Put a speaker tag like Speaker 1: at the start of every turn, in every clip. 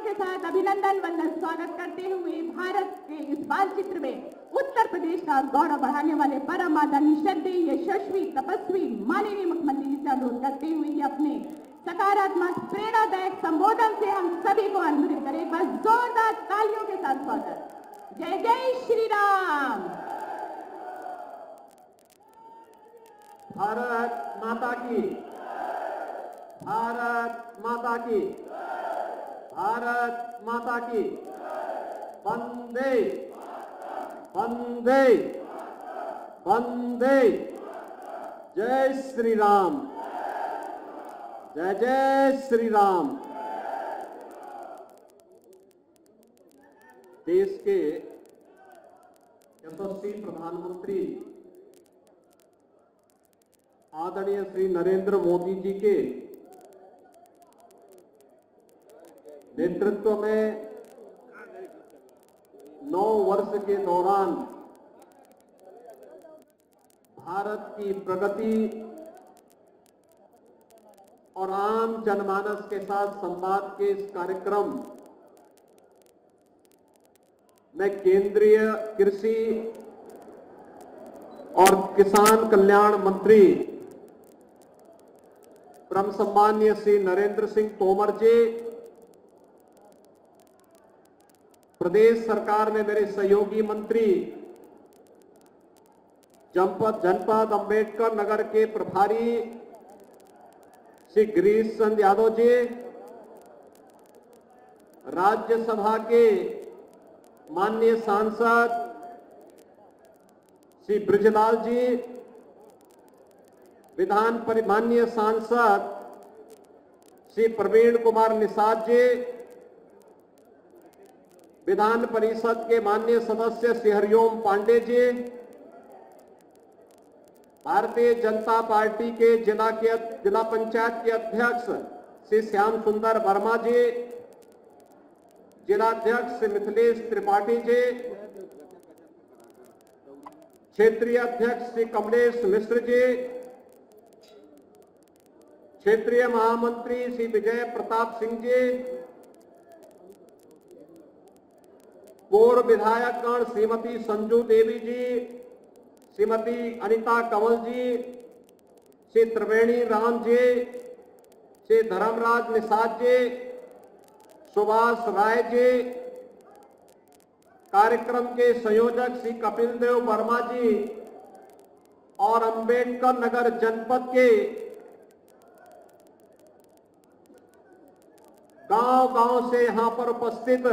Speaker 1: के साथ अभिनंदन वंदन स्वागत करते हुए भारत के इस मानचित्र में उत्तर प्रदेश का गौरव बढ़ाने वाले परम आदरणीय श्रद्धेय यशस्वी तपस्वी माननीय मुख्यमंत्री जी से अनुरोध करते हुए ये अपने सकारात्मक प्रेरणादायक संबोधन से हम सभी को अनुमोदित करें। बस जोरदार तालियों के साथ स्वागत। जय जय श्री राम।
Speaker 2: भारत माता की, भारत माता की, भारत माता की। वंदे वंदे वंदे। जय श्री राम, जय जय श्री राम। देश के यशस्वी प्रधानमंत्री आदरणीय श्री नरेंद्र मोदी जी के नेतृत्व में 9 वर्ष के दौरान भारत की प्रगति और आम जनमानस के साथ संवाद के इस कार्यक्रम में केंद्रीय कृषि और किसान कल्याण मंत्री परम सम्माननीय श्री नरेंद्र सिंह तोमर जी, प्रदेश सरकार में मेरे सहयोगी मंत्री जनपद अंबेडकर नगर के प्रभारी श्री गिरीश चंद्र यादव जी, राज्यसभा के माननीय सांसद श्री ब्रिजलाल जी, माननीय सांसद श्री प्रवीण कुमार निषाद जी, विधान परिषद के माननीय सदस्य श्री हरिओम पांडे जी, भारतीय जनता पार्टी के जिला पंचायत के अध्यक्ष श्री श्याम सुंदर वर्मा जी, जिलाध्यक्ष श्री मिथिलेश त्रिपाठी जी, क्षेत्रीय अध्यक्ष श्री कमलेश मिश्र जी, क्षेत्रीय महामंत्री श्री विजय प्रताप सिंह जी, पूर्व विधायकगण श्रीमती संजू देवी जी, श्रीमती अनिता कंवल जी, श्री त्रिवेणी राम जी, श्री धर्मराज निषाद जी, सुभाष राय जी, कार्यक्रम के संयोजक श्री कपिल देव वर्मा जी और अंबेडकर नगर जनपद के गांव-गांव से यहां पर उपस्थित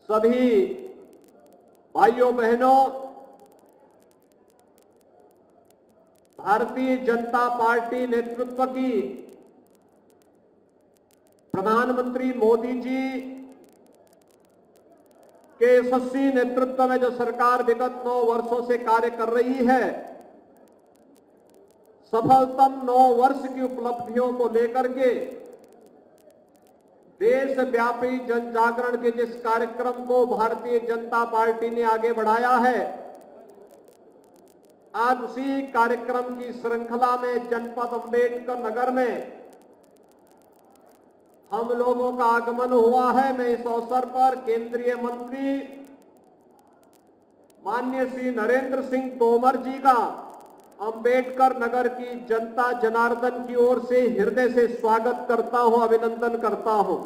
Speaker 2: सभी भाइयों बहनों, भारतीय जनता पार्टी नेतृत्व की प्रधानमंत्री मोदी जी के यशस्वी नेतृत्व में जो सरकार विगत 9 वर्षों से कार्य कर रही है, सफलतम 9 वर्ष की उपलब्धियों को लेकर के देशव्यापी जन जागरण के जिस कार्यक्रम को भारतीय जनता पार्टी ने आगे बढ़ाया है, आज उसी कार्यक्रम की श्रृंखला में जनपद अंबेडकर नगर में हम लोगों का आगमन हुआ है। मैं इस अवसर पर केंद्रीय मंत्री माननीय श्री नरेंद्र सिंह तोमर जी का अंबेडकर नगर की जनता जनार्दन की ओर से हृदय से स्वागत करता हूं, अभिनंदन करता हूं।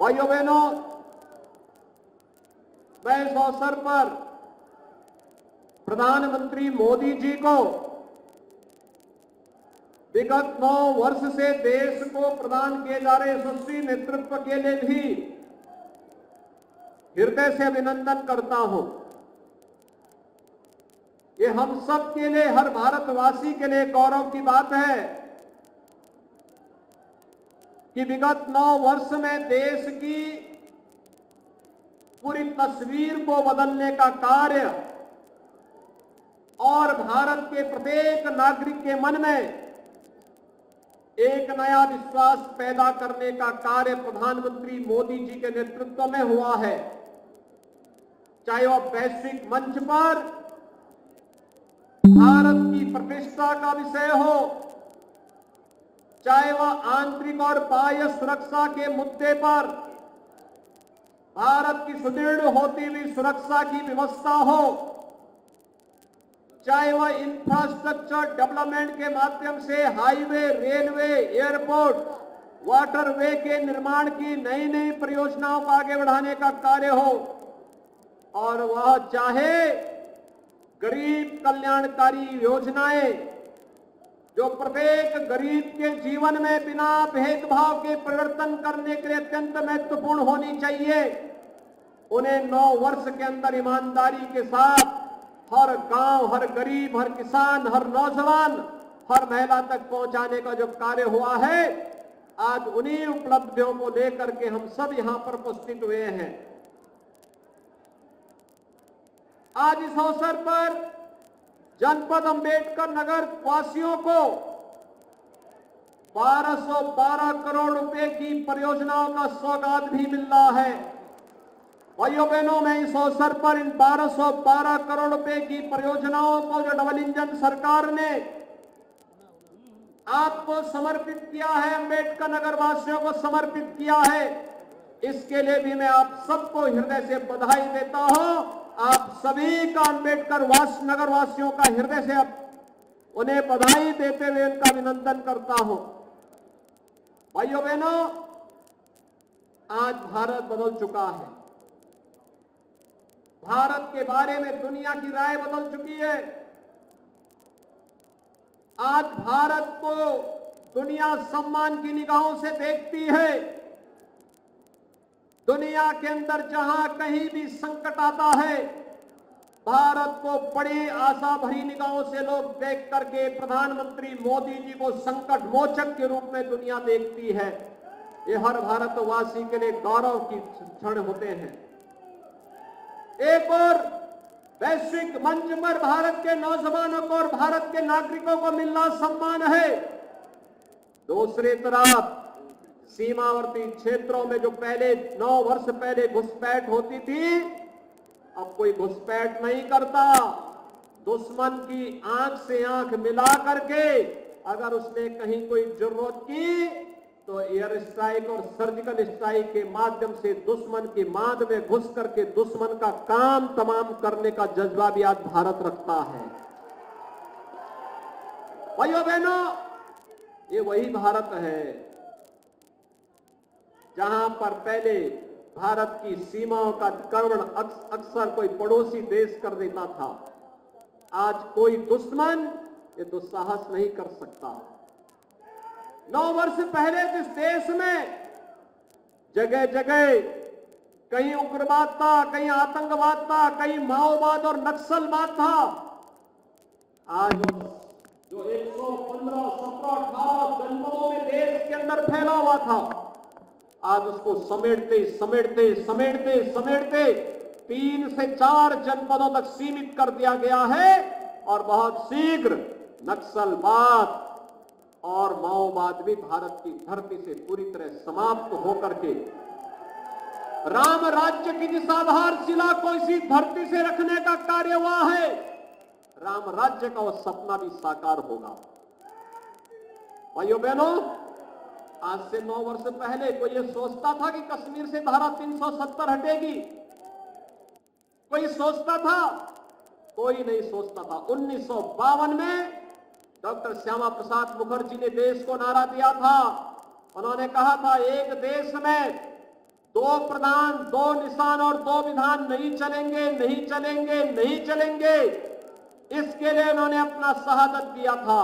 Speaker 2: भाइयों बहनों, मैं इस अवसर पर प्रधानमंत्री मोदी जी को विगत 9 वर्ष से देश को प्रदान किए जा रहे यशस्वी नेतृत्व के लिए भी हृदय से अभिनंदन करता हूं। ये हम सब के लिए, हर भारतवासी के लिए गौरव की बात है कि विगत 9 वर्ष में देश की पूरी तस्वीर को बदलने का कार्य और भारत के प्रत्येक नागरिक के मन में एक नया विश्वास पैदा करने का कार्य प्रधानमंत्री मोदी जी के नेतृत्व में हुआ है। चाहे वह वैश्विक मंच पर भारत की प्रतिष्ठा का विषय हो चाहे वह आंतरिक और बाह्य सुरक्षा के मुद्दे पर भारत की सुदृढ़ होती हुई सुरक्षा की व्यवस्था हो, चाहे वह इंफ्रास्ट्रक्चर डेवलपमेंट के माध्यम से हाईवे, रेलवे, एयरपोर्ट, वाटरवे के निर्माण की नई नई परियोजनाओं को आगे बढ़ाने का कार्य हो, और वह चाहे गरीब कल्याणकारी योजनाएं जो प्रत्येक गरीब के जीवन में बिना भेदभाव के परिवर्तन करने के लिए अत्यंत महत्वपूर्ण होनी चाहिए, उन्हें 9 वर्ष के अंदर ईमानदारी के साथ हर गांव, हर गरीब, हर किसान, हर नौजवान, हर महिला तक पहुंचाने का जो कार्य हुआ है, आज उन्हीं उपलब्धियों को लेकर के हम सब यहां पर उपस्थित हुए हैं। आज इस अवसर पर जनपद अंबेडकर नगर वासियों को 1212 करोड़ रुपए की परियोजनाओं का सौगात भी मिल रहा है। भाइयों बहनों, मैं इस अवसर पर इन 1212 करोड़ रुपए की परियोजनाओं को जो डबल इंजन सरकार ने आपको समर्पित किया है, अंबेडकर नगर वासियों को समर्पित किया है, इसके लिए भी मैं आप सबको हृदय से बधाई देता हूं। आप सभी का अम्बेडकर नगर वासियों का हृदय से उन्हें बधाई देते हुए उनका अभिनंदन करता हूं। भाइयों बहनों, आज भारत बदल चुका है। भारत के बारे में दुनिया की राय बदल चुकी है। आज भारत को दुनिया सम्मान की निगाहों से देखती है। दुनिया के अंदर जहां कहीं भी संकट आता है, भारत को बड़ी आशा भरी निगाहों से लोग देख करके प्रधानमंत्री मोदी जी को संकट मोचक के रूप में दुनिया देखती है। ये हर भारतवासी के लिए गौरव की क्षण होते हैं। एक और वैश्विक मंच पर भारत के नौजवानों को और भारत के नागरिकों को मिलना सम्मान है। दूसरी तरफ सीमावर्ती क्षेत्रों में जो पहले 9 वर्ष पहले घुसपैठ होती थी, अब कोई घुसपैठ नहीं करता। दुश्मन की आंख से आंख मिला करके अगर उसने कहीं कोई जरूरत की तो एयर स्ट्राइक और सर्जिकल स्ट्राइक के माध्यम से दुश्मन की मांद में घुस करके दुश्मन का काम तमाम करने का जज्बा भी आज भारत रखता है। भाइयों बहनों, ये वही भारत है जहां पर पहले भारत की सीमाओं का अतिक्रमण अक्सर कोई पड़ोसी देश कर देता था। आज कोई दुश्मन ये दुस्साहस नहीं कर सकता। 9 वर्ष पहले जिस देश में जगह जगह कहीं उग्रवाद था, कहीं आतंकवाद था, कहीं माओवाद और नक्सलवाद था, आज जो 115, 17, 18 जनपदों में देश के अंदर फैला हुआ था, आज उसको समेटते समेटते समेटते समेटते 3 से 4 जनपदों तक सीमित कर दिया गया है और बहुत शीघ्र नक्सलवाद और माओवाद भी भारत की धरती से पूरी तरह समाप्त होकर के राम राज्य की जिस आधारशिला को इसी धरती से रखने का कार्य हुआ है, राम राज्य का वो सपना भी साकार होगा। भाइयों बहनों, आज से 9 वर्ष पहले कोई ये सोचता था कि कश्मीर से धारा 370 हटेगी? कोई सोचता था? कोई नहीं सोचता था। 1952 में डॉक्टर श्यामा प्रसाद मुखर्जी ने देश को नारा दिया था। उन्होंने कहा था, एक देश में 2 प्रधान, 2 निशान और 2 विधान नहीं चलेंगे, नहीं चलेंगे, नहीं चलेंगे। इसके लिए उन्होंने अपना शहादत दिया था।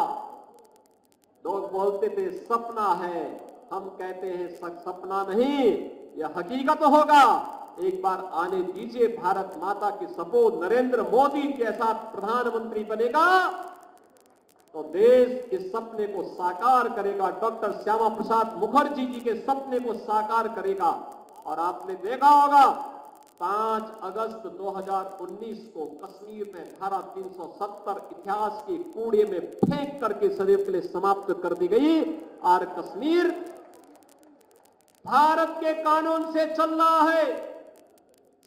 Speaker 2: लोग बोलते थे सपना है, हम कहते हैं सपना नहीं, यह हकीकत होगा। एक बार आने दीजिए, भारत माता की सपूत नरेंद्र मोदी जैसा प्रधानमंत्री बनेगा तो देश इस सपने को साकार करेगा। डॉक्टर श्यामा प्रसाद मुखर्जी जी के सपने को साकार करेगा। और आपने देखा होगा 5 अगस्त 2019 को कश्मीर में धारा 370 इतिहास के कूड़े में फेंक करके सदैव के लिए समाप्त कर दी गई और कश्मीर भारत के कानून से चल रहा है।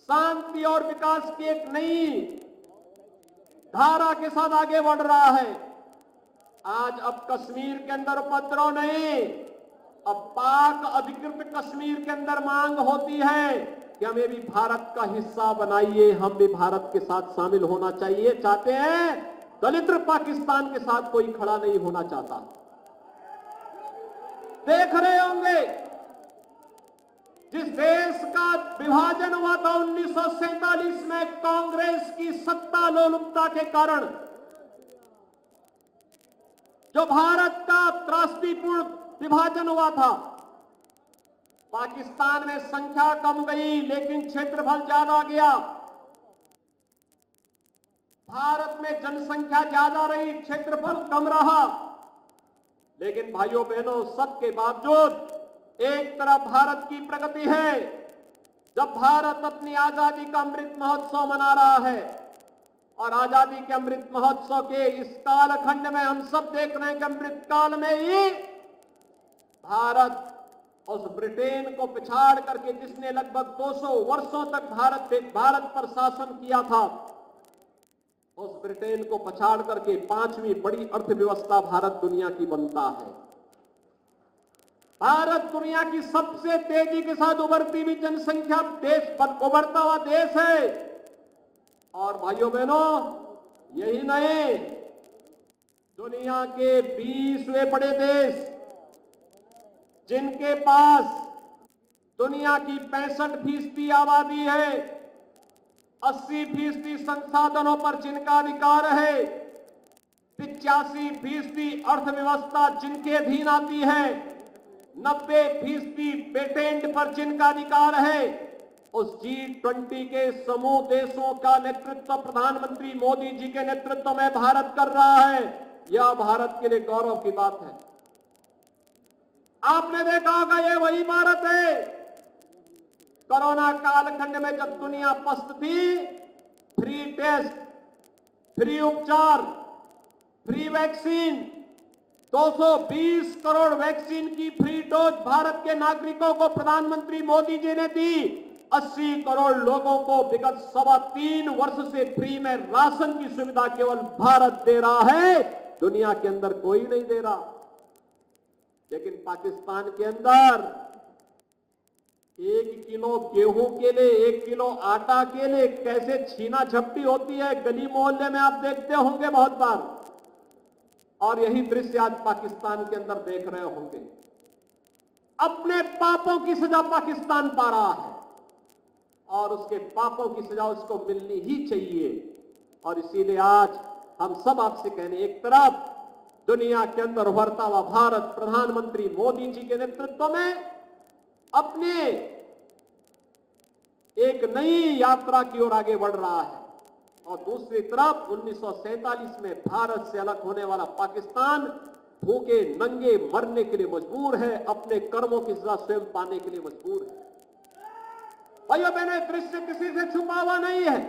Speaker 2: शांति और विकास की एक नई धारा के साथ आगे बढ़ रहा है। आज अब कश्मीर के अंदर उपद्रव नहीं, अब पाक अधिकृत कश्मीर के अंदर मांग होती है कि हमें भी भारत का हिस्सा बनाइए, हम भी भारत के साथ शामिल होना चाहिए चाहते हैं। दलित पाकिस्तान के साथ कोई खड़ा नहीं होना चाहता। देख रहे होंगे जिस देश का विभाजन हुआ था 1947 में कांग्रेस की सत्ता लोलुपता के कारण, जो भारत का त्रासदीपूर्ण विभाजन हुआ था, पाकिस्तान में संख्या कम गई लेकिन क्षेत्रफल ज्यादा गया। भारत में जनसंख्या ज्यादा रही, क्षेत्रफल कम रहा। लेकिन भाइयों बहनों, सबके बावजूद एक तरफ भारत की प्रगति है। जब भारत अपनी आजादी का अमृत महोत्सव मना रहा है और आजादी के अमृत महोत्सव के इस कालखंड में हम सब देख रहे हैं कि अमृत काल में ही भारत उस ब्रिटेन को पिछाड़ करके, जिसने लगभग 200 वर्षों तक भारत पर शासन किया था, उस ब्रिटेन को पछाड़ करके 5वीं बड़ी अर्थव्यवस्था भारत दुनिया की बनता है। भारत दुनिया की सबसे तेजी के साथ उभरती हुई जनसंख्या उभरता हुआ देश है। और भाइयों बहनों, यही नहीं, दुनिया के 20वें बड़े देश जिनके पास दुनिया की 65% आबादी है, 80% संसाधनों पर जिनका अधिकार है, 85% अर्थव्यवस्था जिनके अधीन आती है, 90% पेटेंट पर जिनका अधिकार है, उस G20 के समूह देशों का नेतृत्व प्रधानमंत्री मोदी जी के नेतृत्व में भारत कर रहा है। यह भारत के लिए गौरव की बात है। आपने देखा होगा, ये वही भारत है कोरोना कालखंड में जब दुनिया पस्त थी, फ्री टेस्ट, फ्री उपचार, फ्री वैक्सीन, 220 करोड़ वैक्सीन की फ्री डोज भारत के नागरिकों को प्रधानमंत्री मोदी जी ने दी। 80 करोड़ लोगों को विगत 3.25 वर्ष से फ्री में राशन की सुविधा केवल भारत दे रहा है, दुनिया के अंदर कोई नहीं दे रहा। लेकिन पाकिस्तान के अंदर 1 किलो गेहूं के लिए, 1 किलो आटा के लिए कैसे छीना झपटी होती है, गली मोहल्ले में आप देखते होंगे बहुत बार। और यही दृश्य आज पाकिस्तान के अंदर देख रहे होंगे। अपने पापों की सजा पाकिस्तान पा रहा है और उसके पापों की सजा उसको मिलनी ही चाहिए। और इसीलिए आज हम सब आपसे कहने, एक तरफ दुनिया के अंदर उभरता हुआ भारत प्रधानमंत्री मोदी जी के नेतृत्व में अपने एक नई यात्रा की ओर आगे बढ़ रहा है, और दूसरी तरफ 1947 में भारत से अलग होने वाला पाकिस्तान भूखे नंगे मरने के लिए मजबूर है, अपने कर्मों की सजा स्वयं पाने के लिए मजबूर है। भाइयों बहनों, दृश्य किसी से छुपा हुआ नहीं है,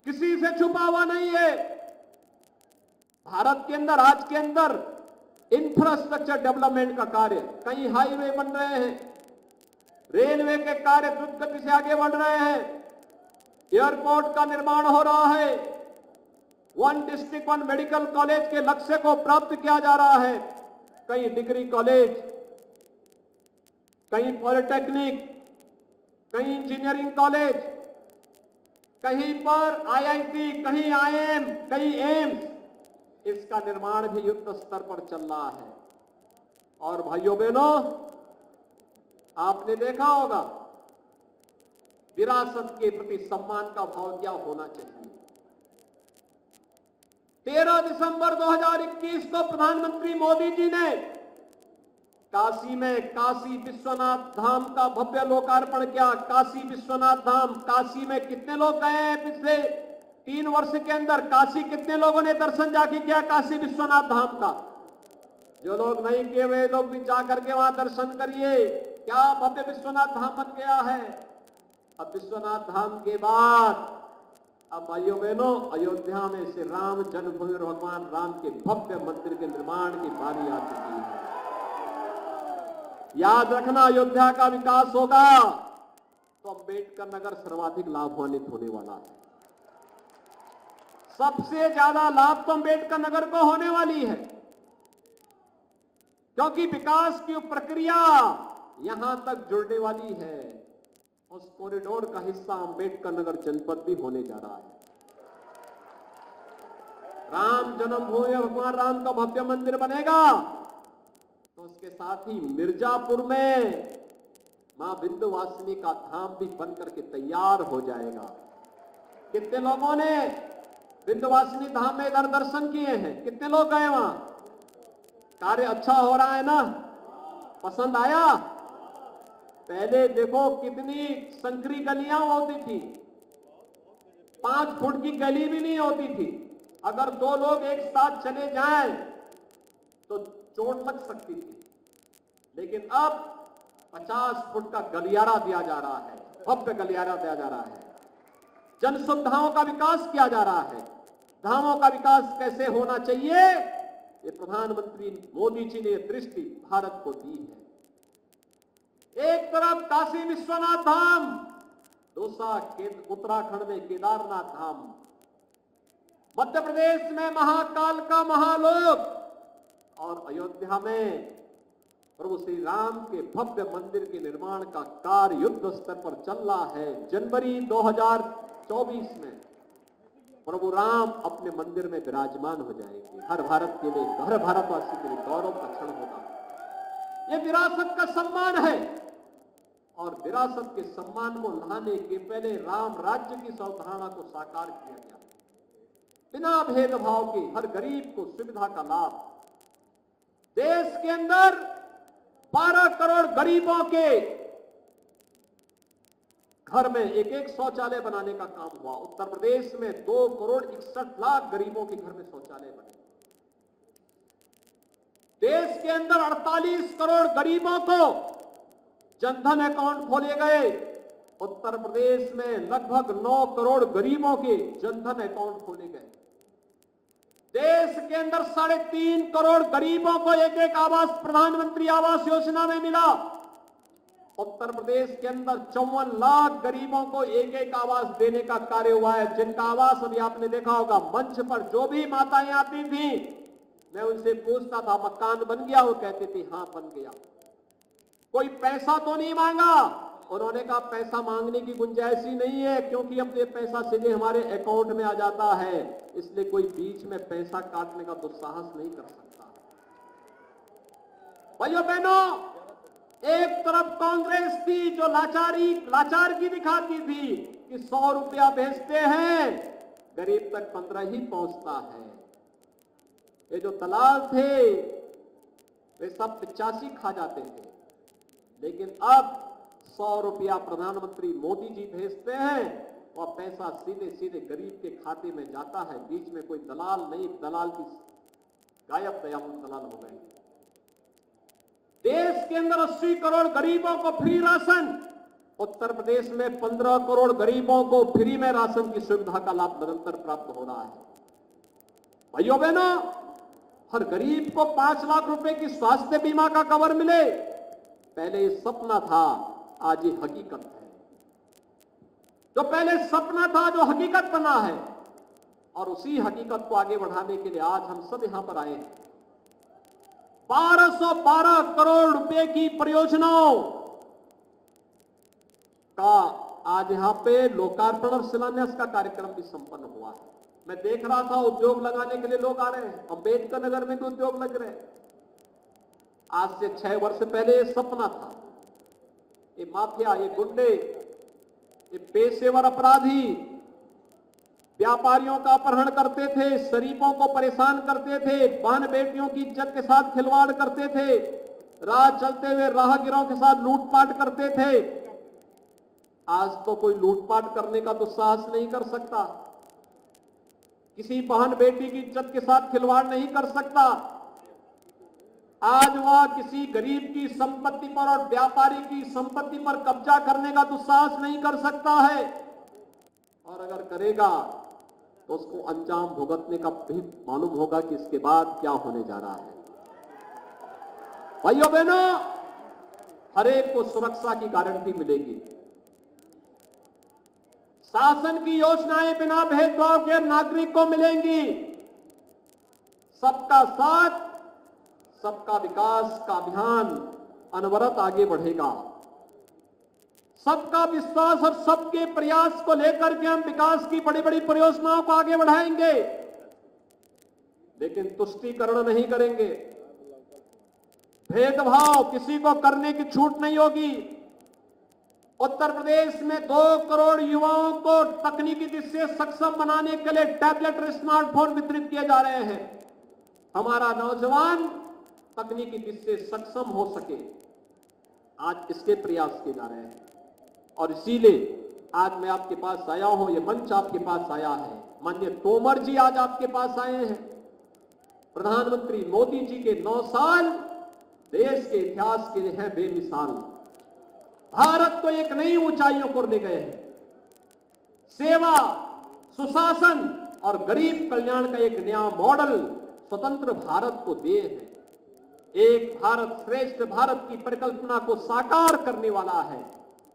Speaker 2: किसी से छुपा हुआ नहीं है। भारत के अंदर आज के अंदर इंफ्रास्ट्रक्चर डेवलपमेंट का कार्य, कई हाईवे बन रहे हैं, रेलवे के कार्य द्रुत गति से आगे बढ़ रहे हैं, एयरपोर्ट का निर्माण हो रहा है, 1 डिस्ट्रिक्ट 1 मेडिकल कॉलेज के लक्ष्य को प्राप्त किया जा रहा है, कई डिग्री कॉलेज, कहीं पॉलिटेक्निक, कहीं इंजीनियरिंग कॉलेज, कहीं पर IIT, कहीं IIM, कहीं एम्स, इसका निर्माण भी युद्ध स्तर पर चल रहा है। और भाइयों बहनों, आपने देखा होगा विरासत के प्रति सम्मान का भाव क्या होना चाहिए। 13 दिसंबर 2021 को प्रधानमंत्री मोदी जी ने काशी में काशी विश्वनाथ धाम का भव्य लोकार्पण किया। काशी विश्वनाथ धाम, काशी में कितने लोग गए हैं पिछले 3 वर्ष के अंदर? काशी कितने लोगों ने दर्शन जाके किया काशी विश्वनाथ धाम का? जो लोग नहीं किए वे लोग भी जाकर के वहां दर्शन करिए, क्या भव्य विश्वनाथ धाम बन गया है। अब विश्वनाथ धाम के बाद अब भाइयों बहनों, अयोध्या में से राम जन्मभूमि भगवान राम के भव्य मंदिर के निर्माण की बारी आ चुकी है। याद रखना, अयोध्या का विकास होगा तो अम्बेडकर नगर सर्वाधिक लाभान्वित होने वाला है। सबसे ज्यादा लाभ तो अंबेडकर नगर को होने वाली है, क्योंकि विकास की प्रक्रिया यहां तक जुड़ने वाली है। उस कॉरिडोर का हिस्सा अंबेडकर नगर जनपद भी होने जा रहा है। राम जन्मभूमि में भगवान राम का भव्य मंदिर बनेगा, तो उसके साथ ही मिर्जापुर में मां विंध्यवासिनी का धाम भी बनकर के तैयार हो जाएगा। कितने लोगों ने विंध्यवासिनी धाम में इधर दर्शन किए हैं? कितने लोग गए वहां? कार्य अच्छा हो रहा है ना? पसंद आया? पहले देखो कितनी संकरी गलियां होती थी, 5 फुट की गली भी नहीं होती थी। अगर 2 लोग एक साथ चले जाएं तो चोट लग सकती थी, लेकिन अब 50 फुट का गलियारा दिया जा रहा है, भव्य गलियारा दिया जा रहा है। जन सुविधाओं का विकास किया जा रहा है। धामों का विकास कैसे होना चाहिए, ये प्रधानमंत्री मोदी जी ने दृष्टि भारत को दी है। एक तरफ काशी विश्वनाथ धाम, दूसरा उत्तराखंड में केदारनाथ धाम, मध्य प्रदेश में महाकाल का महालोक और अयोध्या में प्रभु श्री राम के भव्य मंदिर के निर्माण का कार्य युद्ध स्तर पर चल रहा है। जनवरी 2024 में प्रभु राम अपने मंदिर में विराजमान हो जाएंगे। हर भारत के लिए, हर भारतवासी के लिए गौरव का क्षण होगा। यह विरासत का सम्मान है, और विरासत के सम्मान को लाने के पहले राम राज्य की अवधारणा को साकार किया गया, बिना भेदभाव के हर गरीब को सुविधा का लाभ। देश के अंदर 12 करोड़ गरीबों के घर में एक शौचालय बनाने का काम हुआ। उत्तर प्रदेश में 2 करोड़ 61 लाख गरीबों के घर में शौचालय बने। देश के अंदर 48 करोड़ गरीबों को जनधन अकाउंट खोले गए। उत्तर प्रदेश में लगभग 9 करोड़ गरीबों के जनधन अकाउंट खोले गए। देश के अंदर 3.5 करोड़ गरीबों को एक आवास प्रधानमंत्री आवास योजना में मिला। उत्तर प्रदेश के अंदर 54 लाख गरीबों को एक आवास देने का कार्य हुआ है, जिनका आवास अभी आपने देखा होगा मंच पर जो भी माताएं आती थी, मैं उनसे पूछता था मकान बन गया? वो कहती थी हाँ बन गया। कोई पैसा तो नहीं मांगा। उन्होंने कहा पैसा मांगने की गुंजाइश ही नहीं है, क्योंकि अब ये पैसा सीधे हमारे अकाउंट में आ जाता है, इसलिए कोई बीच में पैसा काटने का दुस्साहस नहीं कर सकता। भाइयों बहनों, एक तरफ कांग्रेस थी जो लाचारगी दिखाती थी कि 100 रुपया भेजते हैं, गरीब तक 15 ही पहुंचता है। ये जो दलाल थे वे सब 85 खा जाते थे, लेकिन अब 100 रुपया प्रधानमंत्री मोदी जी भेजते हैं और पैसा सीधे सीधे गरीब के खाते में जाता है। बीच में कोई दलाल नहीं, दलाल की गायब दलाल हो गए। देश के अंदर 80 करोड़ गरीबों को फ्री राशन, उत्तर प्रदेश में 15 करोड़ गरीबों को फ्री में राशन की सुविधा का लाभ निरंतर प्राप्त हो रहा है। भाइयों बहनों, हर गरीब को 5 लाख रुपए की स्वास्थ्य बीमा का कवर मिले, पहले ये सपना था, आज ये हकीकत है। जो पहले सपना था जो हकीकत बना है, और उसी हकीकत को आगे बढ़ाने के लिए आज हम सब यहां पर आए हैं। 1212 करोड़ रुपए की परियोजनाओं का आज यहां पे लोकार्पण और शिलान्यास का कार्यक्रम भी संपन्न हुआ है। मैं देख रहा था उद्योग लगाने के लिए लोग आ रहे हैं, अंबेडकर नगर में भी उद्योग लग रहे हैं। आज से 6 वर्ष पहले ये सपना था। ये माफिया, ये गुंडे, ये पेशेवर अपराधी व्यापारियों का अपहरण करते थे, शरीफों को परेशान करते थे, बहन बेटियों की इज्जत के साथ खिलवाड़ करते थे, राह चलते हुए राहगीरों के साथ लूटपाट करते थे। आज तो कोई लूटपाट करने का दुस्साहस नहीं कर सकता, किसी बहन बेटी की इज्जत के साथ खिलवाड़ नहीं कर सकता। आज वह किसी गरीब की संपत्ति पर और व्यापारी की संपत्ति पर कब्जा करने का दुस्साहस नहीं कर सकता है, और अगर करेगा तो उसको अंजाम भुगतने का भी मालूम होगा कि इसके बाद क्या होने जा रहा है। भाइयों बहनों, हर एक को सुरक्षा की गारंटी मिलेगी। शासन की योजनाएं बिना भेदभाव के नागरिक को मिलेंगी। सबका साथ, सबका विकास का अभियान अनवरत आगे बढ़ेगा। सबका विश्वास और सबके प्रयास को लेकर के हम विकास की बड़ी बड़ी परियोजनाओं को आगे बढ़ाएंगे, लेकिन तुष्टीकरण नहीं करेंगे। भेदभाव किसी को करने की छूट नहीं होगी। उत्तर प्रदेश में 2 करोड़ युवाओं को तकनीकी दृष्टि से सक्षम बनाने के लिए टैबलेट और स्मार्टफोन वितरित किए जा रहे हैं। हमारा नौजवान तकनीकी दृष्टि से सक्षम हो सके, आज इसके प्रयास किए जा रहे हैं। और इसीलिए आज मैं आपके पास आया हूं, ये मंच आपके पास आया है। माननीय तोमर जी आज आपके पास आए हैं। प्रधानमंत्री मोदी जी के 9 साल देश के इतिहास के लिए है बेमिसाल। भारत को एक नई ऊंचाइयों को ले गए हैं। सेवा, सुशासन और गरीब कल्याण का एक नया मॉडल स्वतंत्र भारत को दिए हैं। एक भारत श्रेष्ठ भारत की परिकल्पना को साकार करने वाला है।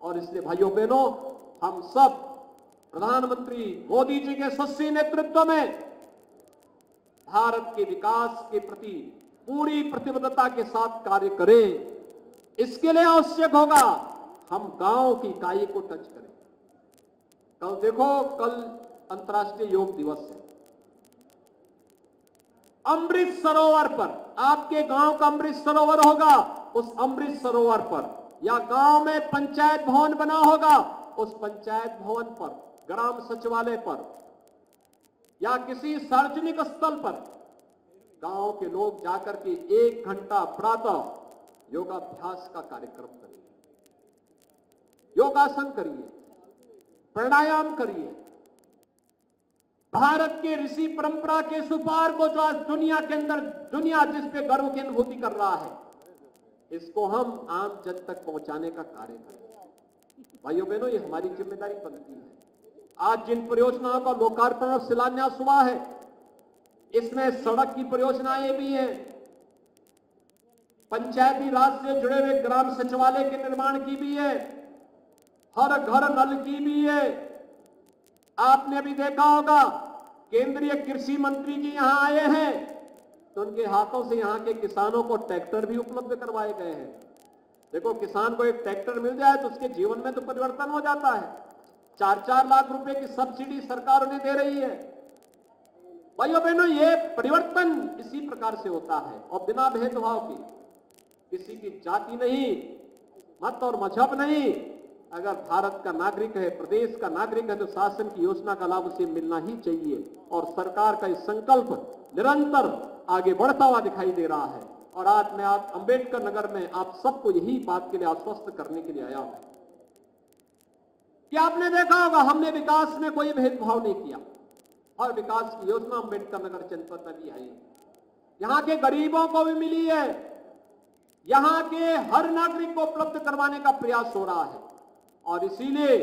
Speaker 2: और इसलिए भाइयों बहनों, हम सब प्रधानमंत्री मोदी जी के यशस्वी नेतृत्व में भारत के विकास के प्रति पूरी प्रतिबद्धता के साथ कार्य करें। इसके लिए आवश्यक होगा हम गांव की इकाई को टच करें। कल देखो, कल अंतर्राष्ट्रीय योग दिवस है। अमृत सरोवर पर, आपके गांव का अमृत सरोवर होगा, उस अमृत सरोवर पर या गांव में पंचायत भवन बना होगा, उस पंचायत भवन पर, ग्राम सचिवालय पर या किसी सार्वजनिक स्थल पर गांव के लोग जाकर के 1 घंटा प्रातः योगाभ्यास का कार्यक्रम करिए। योगासन करिए, प्राणायाम करिए। भारत के ऋषि परंपरा के सुपार को जो आज दुनिया के अंदर, दुनिया जिस पे गर्व की अनुभूति कर रहा है, इसको हम आम जन तक पहुंचाने का कार्य करें। भाइयों बहनों, ये हमारी जिम्मेदारी बनती है। आज जिन परियोजनाओं का लोकार्पण और शिलान्यास हुआ है, इसमें सड़क की परियोजनाएं भी हैं, पंचायती राज से जुड़े हुए ग्राम सचिवालय के निर्माण की भी है, हर घर नल की भी है। आपने अभी देखा होगा, केंद्रीय कृषि मंत्री जी यहां आए हैं तो उनके हाथों से यहां के किसानों को ट्रैक्टर भी उपलब्ध करवाए गए हैं। देखो, किसान को एक ट्रैक्टर मिल जाए तो उसके जीवन में तो परिवर्तन हो जाता है। 4-4 लाख रुपए की सब्सिडी सरकार उन्हें दे रही है। भाइयों बहनों, ये परिवर्तन इसी प्रकार से होता है और बिना भेदभाव के, किसी की जाति नहीं, मत और मजहब नहीं। अगर भारत का नागरिक है, प्रदेश का नागरिक है, तो शासन की योजना का लाभ उसे मिलना ही चाहिए। और सरकार का ये संकल्प निरंतर आगे बढ़ता हुआ दिखाई दे रहा है। और आज मैं अंबेडकर नगर में आप सबको यही बात के लिए आश्वस्त करने के लिए आया हूं कि आपने देखा होगा, हमने विकास में कोई भेदभाव नहीं किया। और विकास की योजना अंबेडकर नगर जनपद में भी आई, यहां के गरीबों को भी मिली है, यहां के हर नागरिक को उपलब्ध करवाने का प्रयास हो रहा है। और इसीलिए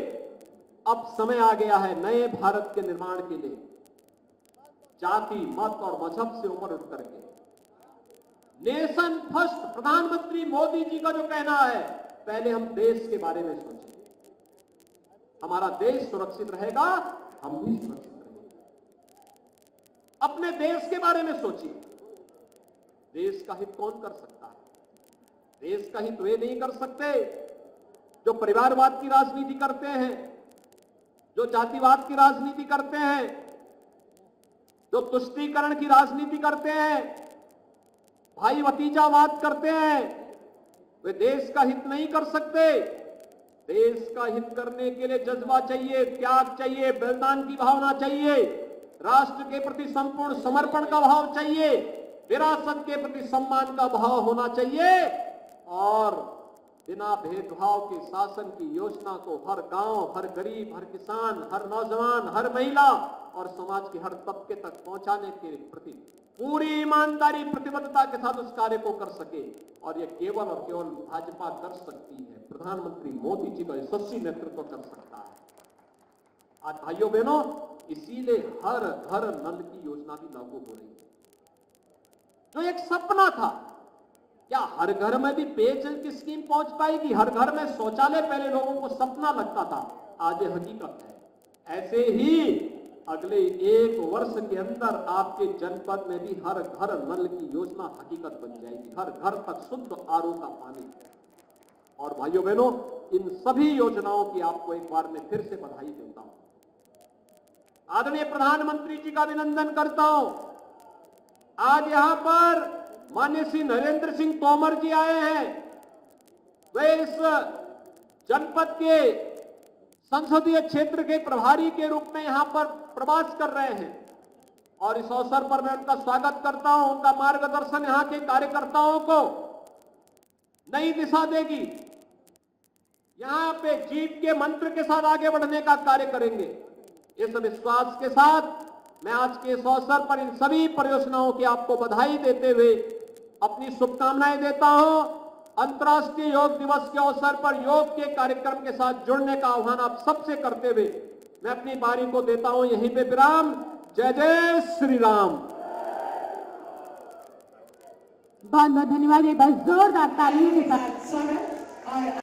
Speaker 2: अब समय आ गया है नए भारत के निर्माण के लिए। जाति, मत और मजहब से ऊपर उठ करके नेशन फर्स्ट, प्रधानमंत्री मोदी जी का जो कहना है, पहले हम देश के बारे में सोचें। हमारा देश सुरक्षित रहेगा, हम भी सुरक्षित रहेंगे। अपने देश के बारे में सोचिए। देश का हित कौन कर सकता है? देश का हित वे नहीं कर सकते जो परिवारवाद की राजनीति करते हैं, जो जातिवाद की राजनीति करते हैं, जो तुष्टीकरण की राजनीति करते हैं, भाई भतीजावाद करते हैं। वे देश का हित नहीं कर सकते। देश का हित करने के लिए जज्बा चाहिए, त्याग चाहिए, बलिदान की भावना चाहिए, राष्ट्र के प्रति संपूर्ण समर्पण का भाव चाहिए, विरासत के प्रति सम्मान का भाव होना चाहिए। और बिना भेदभाव के शासन की योजना को हर गांव, हर गरीब, हर किसान, हर नौजवान, हर महिला और समाज के हर तबके तक पहुंचाने के प्रति पूरी ईमानदारी, प्रतिबद्धता के साथ उस कार्य को कर सके। और यह केवल और केवल भाजपा कर सकती है, प्रधानमंत्री मोदी जी का यशस्वी नेतृत्व कर सकता है। आज भाइयों बहनों, इसीलिए हर घर नल की योजना भी लागू हो रही है, जो एक सपना था। क्या हर घर में भी पेयजल की स्कीम पहुंच पाएगी? हर घर में शौचालय पहले लोगों को सपना लगता था, आज ये हकीकत है। ऐसे ही अगले 1 वर्ष के अंदर आपके जनपद में भी हर घर नल की योजना हकीकत बन जाएगी, हर घर तक शुद्ध आरओ का पानी। और भाइयों बहनों, इन सभी योजनाओं की आपको एक बार मैं फिर से बधाई देता हूं। आदरणीय प्रधानमंत्री जी का अभिनंदन करता हूं। आज यहां पर माननीय श्री नरेंद्र सिंह तोमर जी आए हैं। वे इस जनपद के संसदीय क्षेत्र के प्रभारी के रूप में यहां पर प्रवास कर रहे हैं और इस अवसर पर मैं उनका स्वागत करता हूं। उनका मार्गदर्शन यहां के कार्यकर्ताओं को नई दिशा देगी। यहां पे जीत के मंत्र के साथ आगे बढ़ने का कार्य करेंगे। इस विश्वास के साथ मैं आज के इस अवसर पर इन सभी परियोजनाओं की आपको बधाई देते हुए अपनी शुभकामनाएं देता हूं। अंतर्राष्ट्रीय योग दिवस के अवसर पर योग के कार्यक्रम के साथ जुड़ने का आह्वान आप सबसे करते हुए मैं अपनी बारी को देता हूं यहीं पे विराम। जय जय श्री राम।
Speaker 1: बहुत बहुत धन्यवाद। एक बार जोरदार तालियों के साथ
Speaker 3: स्वागत